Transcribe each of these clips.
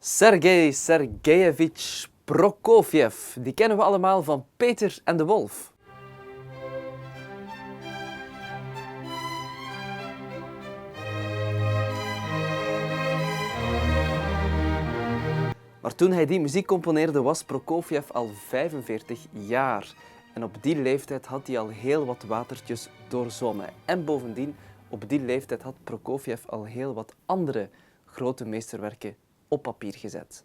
Sergei Sergeyevich Prokofjev, die kennen we allemaal van Peter en de Wolf. Maar toen hij die muziek componeerde was Prokofjev al 45 jaar. En op die leeftijd had hij al heel wat watertjes doorzwommen. En bovendien, op die leeftijd had Prokofjev al heel wat andere grote meesterwerken op papier gezet.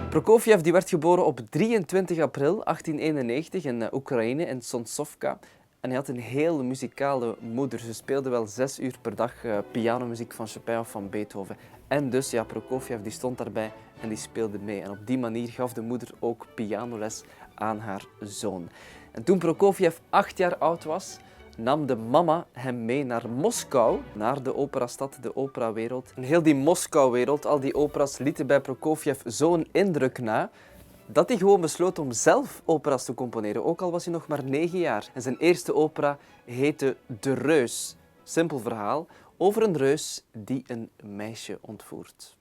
Prokofjev die werd geboren op 23 april 1891 in Oekraïne, in Sonsovka. En hij had een heel muzikale moeder. Ze speelde wel 6 uur per dag pianomuziek van Chopin of van Beethoven. En dus, ja, Prokofjev die stond daarbij en die speelde mee. En op die manier gaf de moeder ook pianoles aan haar zoon. En toen Prokofjev 8 jaar oud was, nam de mama hem mee naar Moskou, naar de operastad, de operawereld. En heel die Moskou-wereld, al die operas lieten bij Prokofjev zo'n indruk na, dat hij gewoon besloot om zelf operas te componeren, ook al was hij nog maar 9 jaar. En zijn eerste opera heette De Reus. Simpel verhaal over een reus die een meisje ontvoert.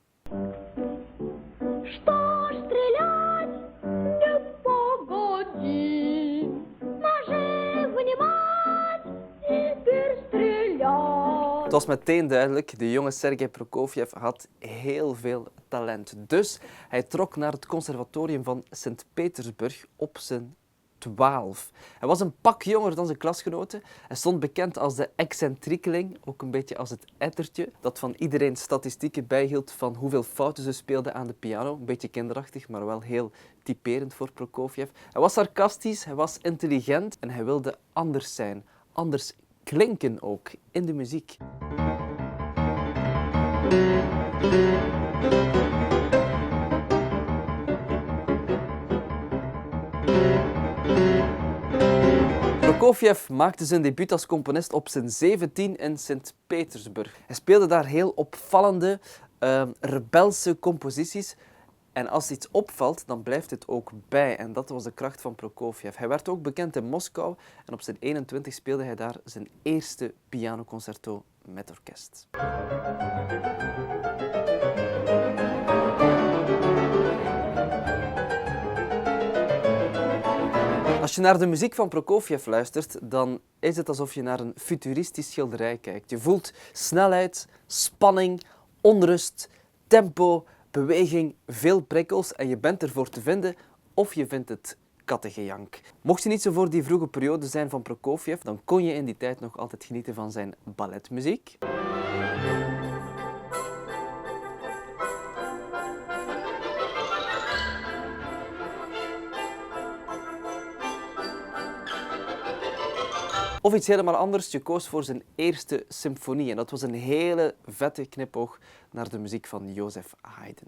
Het was meteen duidelijk, de jonge Sergei Prokofjev had heel veel talent. Dus hij trok naar het conservatorium van Sint-Petersburg op zijn 12. Hij was een pak jonger dan zijn klasgenoten. Hij stond bekend als de excentriekeling, ook een beetje als het ettertje, dat van iedereen statistieken bijhield van hoeveel fouten ze speelden aan de piano. Een beetje kinderachtig, maar wel heel typerend voor Prokofjev. Hij was sarcastisch, hij was intelligent en hij wilde anders zijn, anders klinken ook in de muziek. Prokofjev maakte zijn debuut als componist op zijn 17 in Sint-Petersburg. Hij speelde daar heel opvallende, rebelse composities. En als iets opvalt, dan blijft het ook bij. En dat was de kracht van Prokofjev. Hij werd ook bekend in Moskou en op zijn 21 speelde hij daar zijn eerste pianoconcerto met orkest. Als je naar de muziek van Prokofjev luistert, dan is het alsof je naar een futuristisch schilderij kijkt. Je voelt snelheid, spanning, onrust, tempo, beweging, veel prikkels en je bent ervoor te vinden of je vindt het kattengejank. Mocht je niet zo voor die vroege periode zijn van Prokofjev, dan kon je in die tijd nog altijd genieten van zijn balletmuziek. Of iets helemaal anders, je koos voor zijn eerste symfonie en dat was een hele vette knipoog naar de muziek van Joseph Haydn.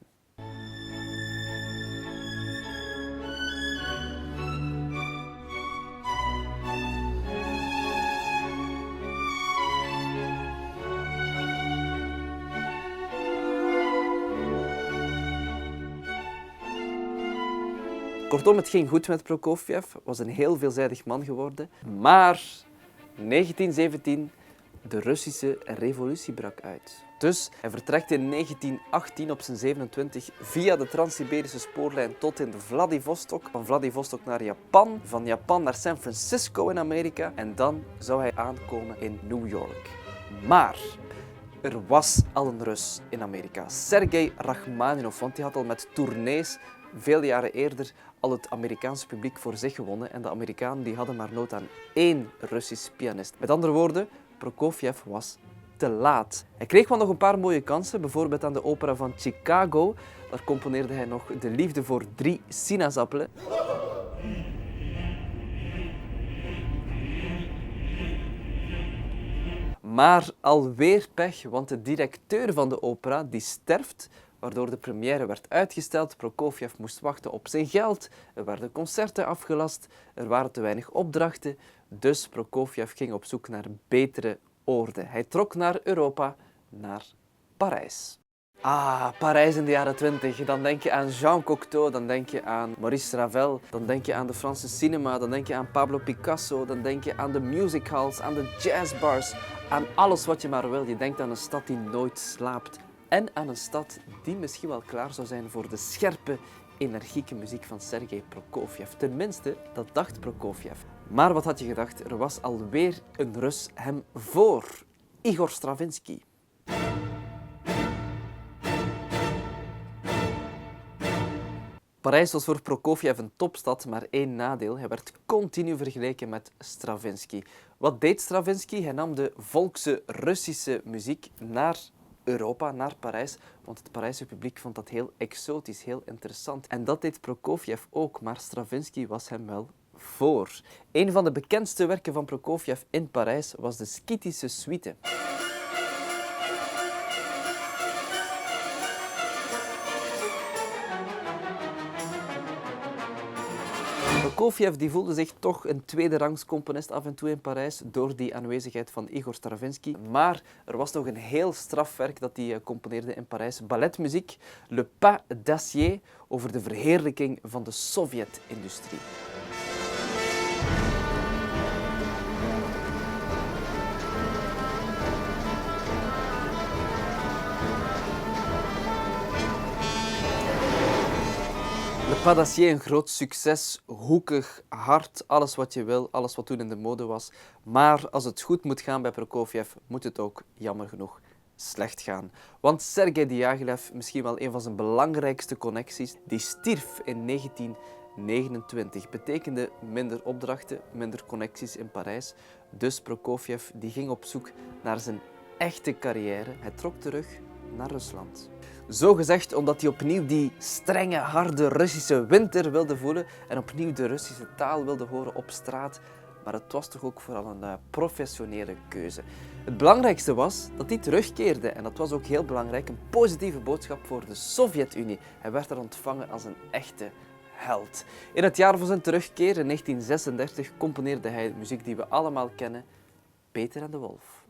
Kortom, het ging goed met Prokofjev, was een heel veelzijdig man geworden, maar 1917, de Russische revolutie brak uit. Dus hij vertrekt in 1918 op zijn 27 via de Trans-Siberische spoorlijn tot in Vladivostok. Van Vladivostok naar Japan, van Japan naar San Francisco in Amerika en dan zou hij aankomen in New York. Maar er was al een Rus in Amerika, Sergei Rachmaninov, want die had al met tournees veel jaren eerder al het Amerikaanse publiek voor zich gewonnen en de Amerikanen die hadden maar nood aan 1 Russisch pianist. Met andere woorden, Prokofjev was te laat. Hij kreeg wel nog een paar mooie kansen, bijvoorbeeld aan de opera van Chicago. Daar componeerde hij nog de liefde voor 3 sinaasappelen. Maar alweer pech, want de directeur van de opera die sterft, waardoor de première werd uitgesteld. Prokofjev moest wachten op zijn geld, er werden concerten afgelast, er waren te weinig opdrachten. Dus Prokofjev ging op zoek naar betere oorden. Hij trok naar Europa, naar Parijs. Ah, Parijs in de jaren 20. Dan denk je aan Jean Cocteau, dan denk je aan Maurice Ravel, dan denk je aan de Franse cinema, dan denk je aan Pablo Picasso, dan denk je aan de music halls, aan de jazzbars, aan alles wat je maar wil. Je denkt aan een stad die nooit slaapt en aan een stad die misschien wel klaar zou zijn voor de scherpe, energieke muziek van Sergei Prokofjev. Tenminste, dat dacht Prokofjev. Maar wat had je gedacht? Er was alweer een Rus hem voor. Igor Stravinsky. Parijs was voor Prokofjev een topstad, maar één nadeel. Hij werd continu vergeleken met Stravinsky. Wat deed Stravinsky? Hij nam de volkse Russische muziek naar Europa, naar Parijs, want het Parijse publiek vond dat heel exotisch, heel interessant. En dat deed Prokofjev ook, maar Stravinsky was hem wel voor. Een van de bekendste werken van Prokofjev in Parijs was de Skythische Suite. Prokofjev die voelde zich toch een tweederangs componist af en toe in Parijs door die aanwezigheid van Igor Stravinsky. Maar er was nog een heel straf werk dat hij componeerde in Parijs. Balletmuziek, Le Pas d'Acier, over de verheerlijking van de Sovjet-industrie. Le Pas d'Acier, een groot succes, hoekig, hard, alles wat je wil, alles wat toen in de mode was. Maar als het goed moet gaan bij Prokofjev, moet het ook, jammer genoeg, slecht gaan. Want Sergei Diaghilev, misschien wel een van zijn belangrijkste connecties, die stierf in 1929. Betekende minder opdrachten, minder connecties in Parijs. Dus Prokofjev die ging op zoek naar zijn echte carrière. Hij trok terug naar Rusland. Zo gezegd omdat hij opnieuw die strenge, harde Russische winter wilde voelen en opnieuw de Russische taal wilde horen op straat. Maar het was toch ook vooral een professionele keuze. Het belangrijkste was dat hij terugkeerde en dat was ook heel belangrijk, een positieve boodschap voor de Sovjet-Unie. Hij werd daar ontvangen als een echte held. In het jaar van zijn terugkeer, in 1936, componeerde hij de muziek die we allemaal kennen, Peter en de Wolf.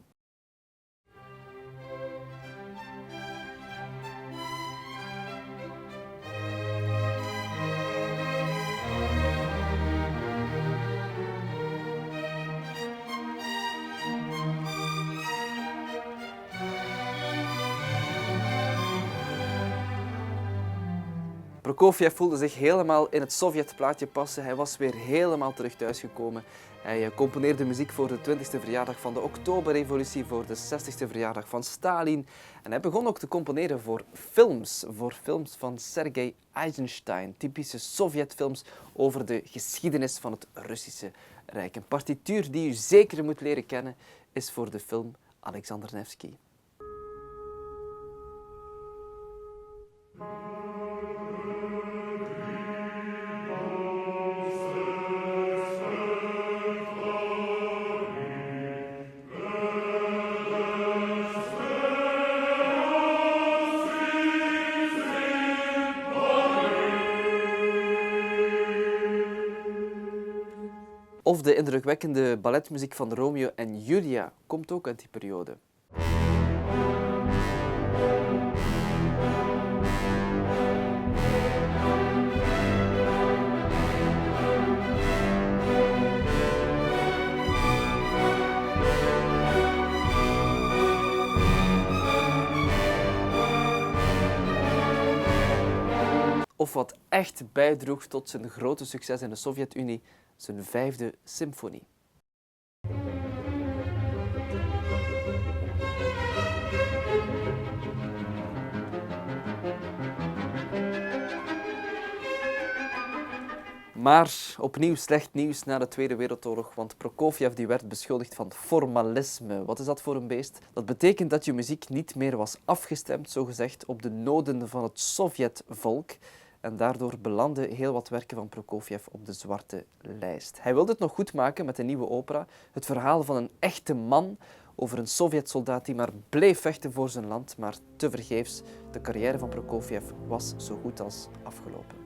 Prokofjev voelde zich helemaal in het Sovjetplaatje passen. Hij was weer helemaal terug thuisgekomen. Hij componeerde muziek voor de 20e verjaardag van de Oktoberrevolutie, voor de 60e verjaardag van Stalin. En hij begon ook te componeren voor films van Sergei Eisenstein, typische Sovjetfilms over de geschiedenis van het Russische Rijk. Een partituur die u zeker moet leren kennen is voor de film Alexander Nevsky. Of de indrukwekkende balletmuziek van Romeo en Julia komt ook uit die periode. Of wat echt bijdroeg tot zijn grote succes in de Sovjet-Unie, zijn 5e symfonie. Maar opnieuw slecht nieuws na de Tweede Wereldoorlog, want Prokofjev die werd beschuldigd van formalisme. Wat is dat voor een beest? Dat betekent dat je muziek niet meer was afgestemd, zogezegd, op de noden van het Sovjetvolk. En daardoor belanden heel wat werken van Prokofjev op de zwarte lijst. Hij wilde het nog goed maken met een nieuwe opera. Het verhaal van een echte man over een Sovjetsoldaat die maar bleef vechten voor zijn land, maar tevergeefs. De carrière van Prokofjev was zo goed als afgelopen.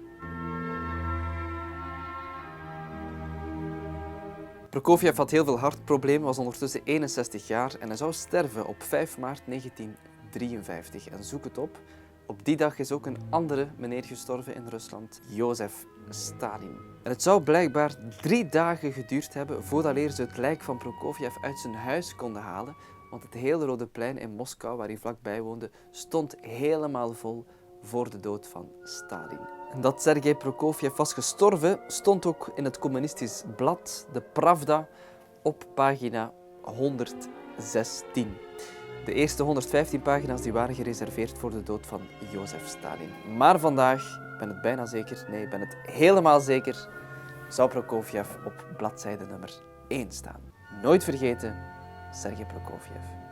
Prokofjev had heel veel hartproblemen, was ondertussen 61 jaar en hij zou sterven op 5 maart 1933. 1953. En zoek het op. Op die dag is ook een andere meneer gestorven in Rusland, Jozef Stalin. En het zou blijkbaar 3 dagen geduurd hebben voordat ze het lijk van Prokofjev uit zijn huis konden halen, want het hele Rode Plein in Moskou, waar hij vlakbij woonde, stond helemaal vol voor de dood van Stalin. En dat Sergei Prokofjev was gestorven, stond ook in het communistisch blad, de Pravda, op pagina 116. De eerste 115 pagina's die waren gereserveerd voor de dood van Jozef Stalin. Maar vandaag, ik ben het bijna zeker, nee, ik ben het helemaal zeker, zou Prokofjev op bladzijde nummer 1 staan. Nooit vergeten, Sergei Prokofjev.